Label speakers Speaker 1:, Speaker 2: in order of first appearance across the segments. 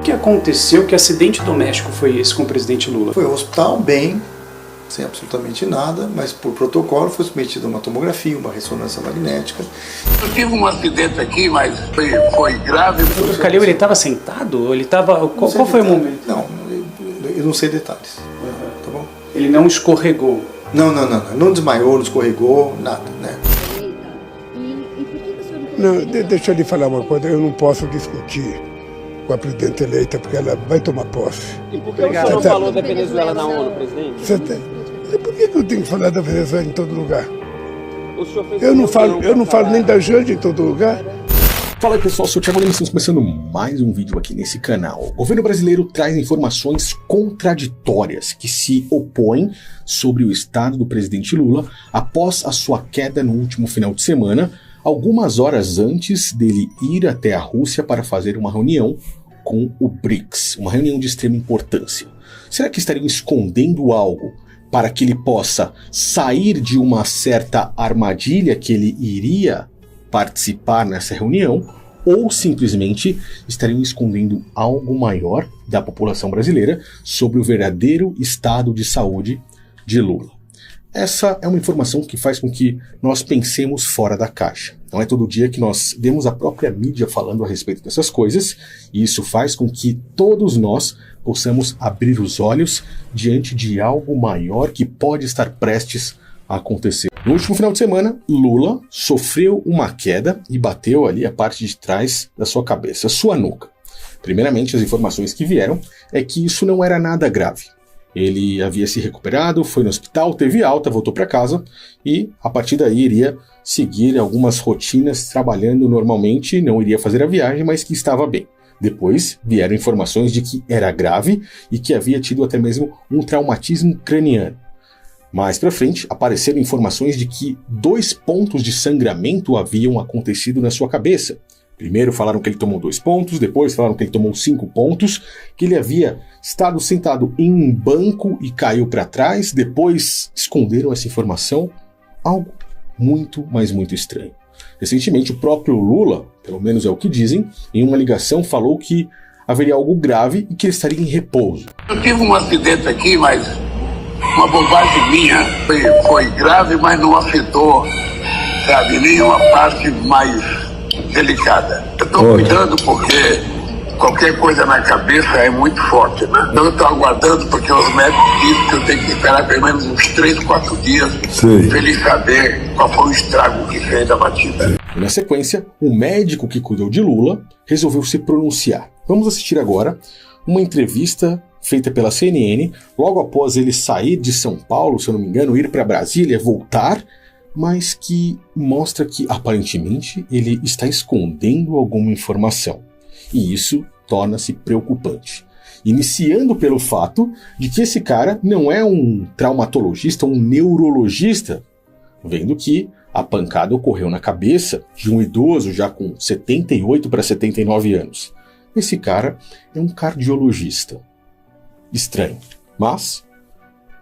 Speaker 1: que aconteceu? Que acidente doméstico foi esse com o presidente Lula?
Speaker 2: Foi ao hospital, bem, sem absolutamente nada, mas por protocolo foi submetido a uma tomografia, uma ressonância magnética.
Speaker 3: Eu tive um acidente aqui, mas foi grave.
Speaker 1: O Calil, ele estava sentado? Ele estava... Qual foi o momento?
Speaker 2: Não, eu não sei detalhes. Tá bom?
Speaker 1: Ele não escorregou?
Speaker 2: Não desmaiou, não escorregou, nada, né?
Speaker 4: Não, deixa eu lhe falar uma coisa, eu não posso discutir com a presidente eleita, porque ela vai tomar posse.
Speaker 5: E por que o senhor não falou da Venezuela na ONU, presidente?
Speaker 4: Por que eu tenho que falar da Venezuela em todo lugar? Eu não falo nem da Janja em todo lugar.
Speaker 6: Fala aí pessoal, sou o Thiago Lima, estamos começando mais um vídeo aqui nesse canal. O governo brasileiro traz informações contraditórias que se opõem sobre o estado do presidente Lula após a sua queda no último final de semana, algumas horas antes dele ir até a Rússia para fazer uma reunião com o BRICS, uma reunião de extrema importância. Será que estariam escondendo algo para que ele possa sair de uma certa armadilha que ele iria participar nessa reunião, ou simplesmente estariam escondendo algo maior da população brasileira sobre o verdadeiro estado de saúde de Lula? Essa é uma informação que faz com que nós pensemos fora da caixa. Não é todo dia que nós vemos a própria mídia falando a respeito dessas coisas, e isso faz com que todos nós possamos abrir os olhos diante de algo maior que pode estar prestes a acontecer. No último final de semana, Lula sofreu uma queda e bateu ali a parte de trás da sua cabeça, sua nuca. Primeiramente, as informações que vieram é que isso não era nada grave. Ele havia se recuperado, foi no hospital, teve alta, voltou para casa e a partir daí iria seguir algumas rotinas trabalhando normalmente, não iria fazer a viagem, mas que estava bem. Depois vieram informações de que era grave e que havia tido até mesmo um traumatismo craniano. Mais para frente, apareceram informações de que 2 pontos de sangramento haviam acontecido na sua cabeça. Primeiro falaram que ele tomou 2 pontos, depois falaram que ele tomou 5 pontos, que ele havia estado sentado em um banco e caiu para trás, depois esconderam essa informação. Algo muito, mas muito estranho. Recentemente, o próprio Lula, pelo menos é o que dizem, em uma ligação falou que haveria algo grave e que ele estaria em repouso.
Speaker 3: Eu tive um acidente aqui, mas uma bobagem minha, foi grave, mas não afetou, sabe, nenhuma parte mais delicada. Eu estou cuidando porque qualquer coisa na cabeça é muito forte, né? Então eu estou aguardando porque os médicos dizem que eu tenho que esperar pelo menos uns 3, 4 dias para eles saber qual foi o estrago que fez da batida.
Speaker 6: E na sequência, o médico que cuidou de Lula resolveu se pronunciar. Vamos assistir agora uma entrevista feita pela CNN, logo após ele sair de São Paulo, se eu não me engano, ir para Brasília, voltar, mas que mostra que, aparentemente, ele está escondendo alguma informação. E isso torna-se preocupante. Iniciando pelo fato de que esse cara não é um traumatologista, um neurologista, vendo que a pancada ocorreu na cabeça de um idoso já com 78 para 79 anos. Esse cara é um cardiologista. Estranho, mas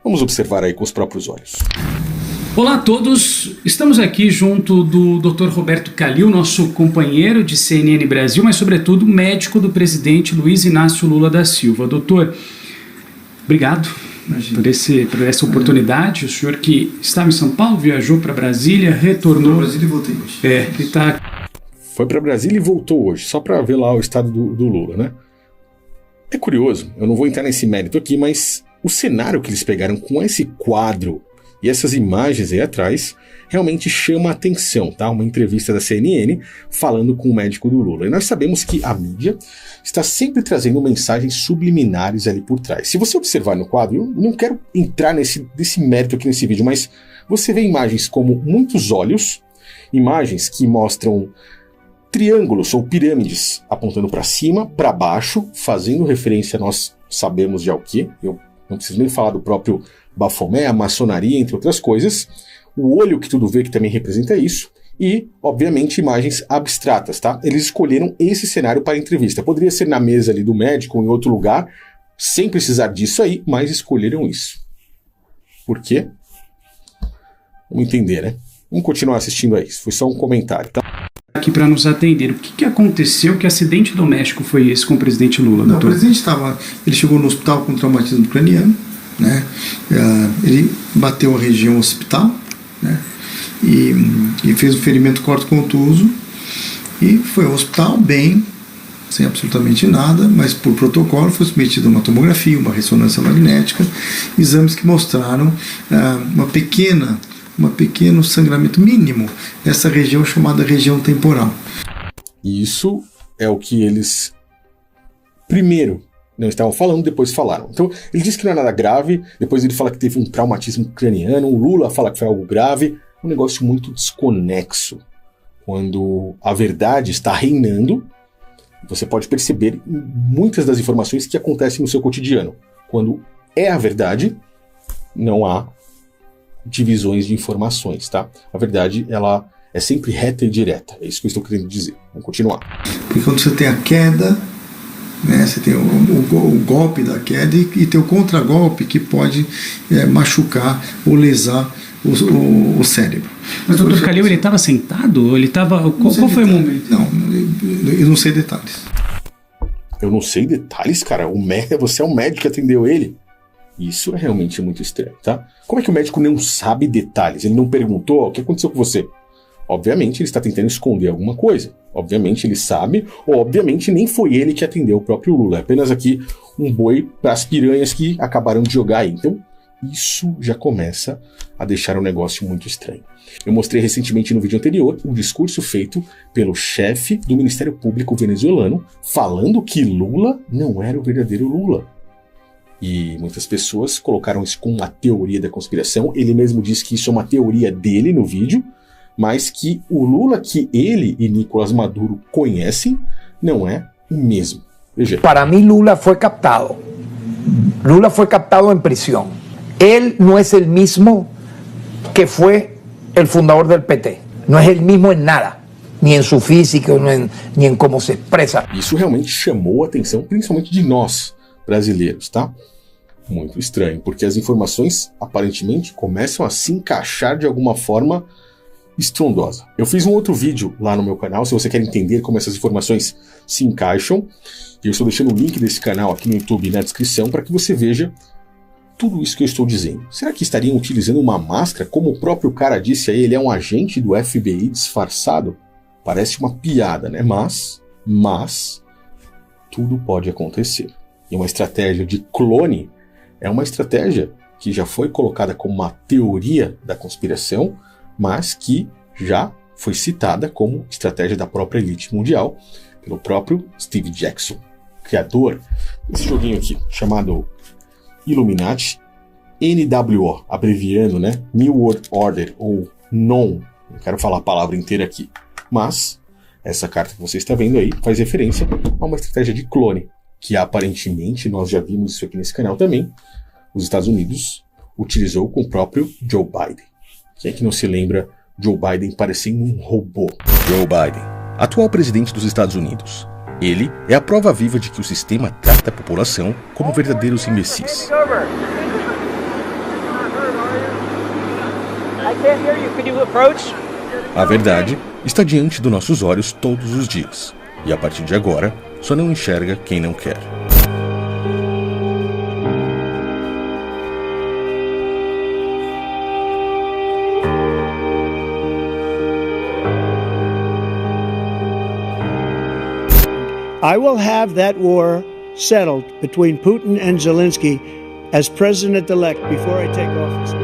Speaker 6: vamos observar aí com os próprios olhos.
Speaker 1: Olá a todos, estamos aqui junto do Dr. Roberto Calil, nosso companheiro de CNN Brasil, mas sobretudo médico do presidente Luiz Inácio Lula da Silva. Doutor, obrigado por essa oportunidade. O senhor que estava em São Paulo, viajou para Brasília, retornou...
Speaker 2: Para Brasília e voltei hoje.
Speaker 1: Ele está...
Speaker 6: Foi para Brasília e voltou hoje, só para ver lá o estado do Lula, né? É curioso, eu não vou entrar nesse mérito aqui, mas o cenário que eles pegaram com esse quadro e essas imagens aí atrás realmente chama a atenção, tá? Uma entrevista da CNN falando com o médico do Lula. E nós sabemos que a mídia está sempre trazendo mensagens subliminares ali por trás. Se você observar no quadro, eu não quero entrar nesse mérito aqui nesse vídeo, mas você vê imagens como muitos olhos, imagens que mostram triângulos ou pirâmides apontando para cima, para baixo, fazendo referência, nós sabemos já o que, eu não preciso nem falar do próprio Bafomé, a maçonaria, entre outras coisas, o olho que tudo vê que também representa isso, e, obviamente, imagens abstratas, tá? Eles escolheram esse cenário para a entrevista. Poderia ser na mesa ali do médico ou em outro lugar, sem precisar disso aí, mas escolheram isso. Por quê? Vamos entender, né? Vamos continuar assistindo aí, foi só um comentário, tá?
Speaker 1: aqui para nos atender. O que aconteceu? Que acidente doméstico foi esse com o presidente Lula, doutor?
Speaker 2: O presidente ele chegou no hospital com traumatismo craniano, né? Ele bateu a região occipital, né? E fez um ferimento corto-contuso e foi ao hospital bem, sem absolutamente nada, mas por protocolo foi submetido a uma tomografia, uma ressonância magnética, exames que mostraram um pequeno sangramento mínimo nessa região chamada região temporal.
Speaker 6: Isso é o que eles primeiro não estavam falando, depois falaram. Então, ele disse que não é nada grave, depois ele fala que teve um traumatismo craniano, o Lula fala que foi algo grave, um negócio muito desconexo. Quando a verdade está reinando, você pode perceber muitas das informações que acontecem no seu cotidiano. Quando é a verdade, não há divisões de informações, tá? A verdade, ela é sempre reta e direta. É isso que eu estou querendo dizer. Vamos continuar.
Speaker 2: E quando você tem a queda, né, você tem o golpe da queda e tem o contragolpe que pode machucar ou lesar o cérebro.
Speaker 1: Mas o Dr. Calil, ele estava sentado? Ele estava... Qual foi o momento?
Speaker 2: Não, eu não sei detalhes.
Speaker 6: Eu não sei detalhes, cara? Você é o médico que atendeu ele? Isso é realmente muito estranho, tá? Como é que o médico não sabe detalhes? Ele não perguntou o que aconteceu com você? Obviamente ele está tentando esconder alguma coisa. Obviamente ele sabe, ou obviamente nem foi ele que atendeu o próprio Lula. É apenas aqui um boi para as piranhas que acabaram de jogar aí. Então, isso já começa a deixar o negócio muito estranho. Eu mostrei recentemente no vídeo anterior um discurso feito pelo chefe do Ministério Público venezuelano falando que Lula não era o verdadeiro Lula. E muitas pessoas colocaram isso como uma teoria da conspiração. Ele mesmo disse que isso é uma teoria dele no vídeo, mas que o Lula que ele e Nicolás Maduro conhecem não é o mesmo. Veja.
Speaker 7: Para mí Lula fue captado. Lula fue captado en prisión. Él no es el mismo que fue el fundador del PT. No es el mismo en nada. Ni en su físico, ni en cómo se expresa.
Speaker 6: Isso realmente chamou a atenção, principalmente de nós, brasileiros, tá? Muito estranho, porque as informações aparentemente começam a se encaixar de alguma forma estrondosa. Eu fiz um outro vídeo lá no meu canal, se você quer entender como essas informações se encaixam, eu estou deixando o link desse canal aqui no YouTube na descrição para que você veja tudo isso que eu estou dizendo. Será que estariam utilizando uma máscara? Como o próprio cara disse aí, ele é um agente do FBI disfarçado? Parece uma piada, né? Mas tudo pode acontecer. E uma estratégia de clone é uma estratégia que já foi colocada como uma teoria da conspiração, mas que já foi citada como estratégia da própria elite mundial pelo próprio Steve Jackson, criador desse joguinho aqui, chamado Illuminati, NWO, abreviando, né? New World Order, ou NON, não quero falar a palavra inteira aqui, mas essa carta que você está vendo aí faz referência a uma estratégia de clone, que aparentemente, nós já vimos isso aqui nesse canal também, os Estados Unidos utilizou com o próprio Joe Biden. Quem é que não se lembra Joe Biden parecendo um robô?
Speaker 8: Joe Biden, atual presidente dos Estados Unidos. Ele é a prova viva de que o sistema trata a população como verdadeiros imbecis. A verdade está diante dos nossos olhos todos os dias. E a partir de agora, só não enxerga quem não quer.
Speaker 9: I will have that war settled between Putin and Zelensky as president-elect before I take office.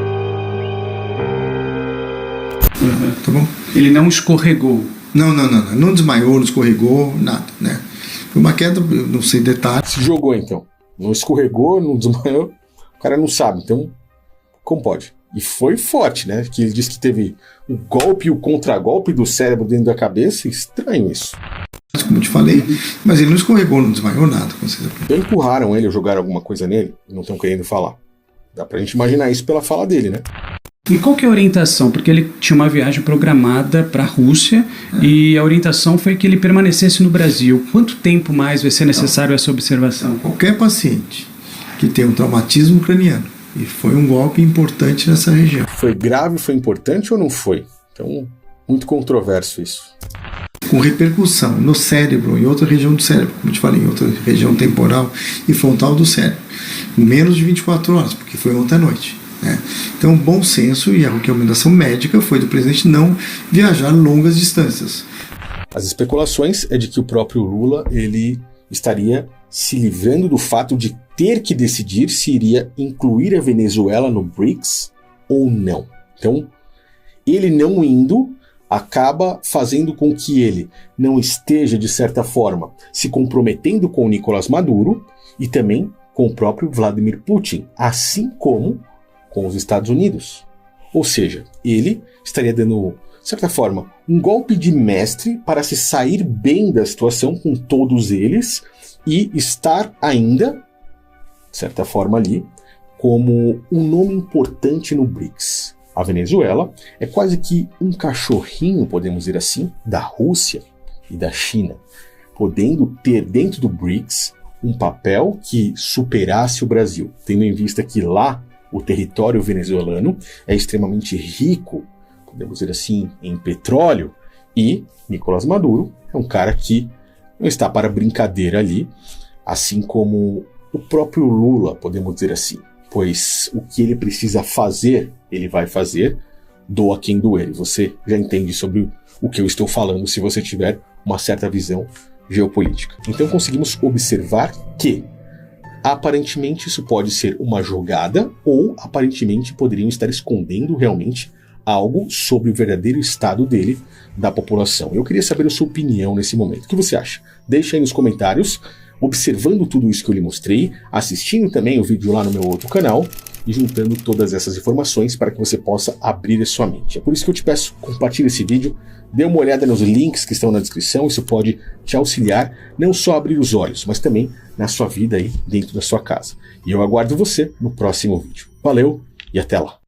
Speaker 2: Tá bom?
Speaker 1: Ele não escorregou.
Speaker 2: Não desmaiou, não escorregou, nada, né? Foi uma queda, não sei detalhes.
Speaker 6: Se jogou então. Não escorregou, não desmaiou. O cara não sabe, então como pode? E foi forte, né? Que ele disse que teve o golpe e o contragolpe do cérebro dentro da cabeça. Estranho isso.
Speaker 2: Como eu te falei, mas ele não escorregou, não desmaiou nada.
Speaker 6: Então empurraram ele ou jogaram alguma coisa nele e não estão querendo falar. Dá pra gente imaginar isso pela fala dele, né?
Speaker 1: E qual que é a orientação? Porque ele tinha uma viagem programada para a Rússia e a orientação foi que ele permanecesse no Brasil. Quanto tempo mais vai ser necessário essa observação?
Speaker 2: Qualquer paciente que tem um traumatismo craniano e foi um golpe importante nessa região.
Speaker 6: Foi grave, foi importante ou não foi? Então, muito controverso isso.
Speaker 2: com repercussão no cérebro, em outra região do cérebro, como eu te falei, em outra região temporal e frontal do cérebro, em menos de 24 horas, porque foi ontem à noite. Então, o bom senso e a recomendação médica foi do presidente não viajar longas distâncias.
Speaker 6: As especulações é de que o próprio Lula ele estaria se livrando do fato de ter que decidir se iria incluir a Venezuela no BRICS ou não. Então, ele não indo acaba fazendo com que ele não esteja, de certa forma, se comprometendo com o Nicolás Maduro e também com o próprio Vladimir Putin, assim como com os Estados Unidos. Ou seja, ele estaria dando, de certa forma, um golpe de mestre para se sair bem da situação com todos eles e estar ainda, de certa forma ali, como um nome importante no BRICS. A Venezuela é quase que um cachorrinho, podemos dizer assim, da Rússia e da China, podendo ter dentro do BRICS um papel que superasse o Brasil, tendo em vista que lá o território venezuelano é extremamente rico, podemos dizer assim, em petróleo, e Nicolás Maduro é um cara que não está para brincadeira ali, assim como o próprio Lula, podemos dizer assim, pois o que ele precisa fazer, ele vai fazer, doa quem doer. Você já entende sobre o que eu estou falando se você tiver uma certa visão geopolítica. Então conseguimos observar que aparentemente isso pode ser uma jogada ou aparentemente poderiam estar escondendo realmente algo sobre o verdadeiro estado dele, da população. Eu queria saber a sua opinião nesse momento. O que você acha? Deixa aí nos comentários, observando tudo isso que eu lhe mostrei, assistindo também o vídeo lá no meu outro canal e juntando todas essas informações para que você possa abrir a sua mente. É por isso que eu te peço, compartilhe esse vídeo, dê uma olhada nos links que estão na descrição, isso pode te auxiliar não só a abrir os olhos, mas também na sua vida aí dentro da sua casa. E eu aguardo você no próximo vídeo. Valeu e até lá!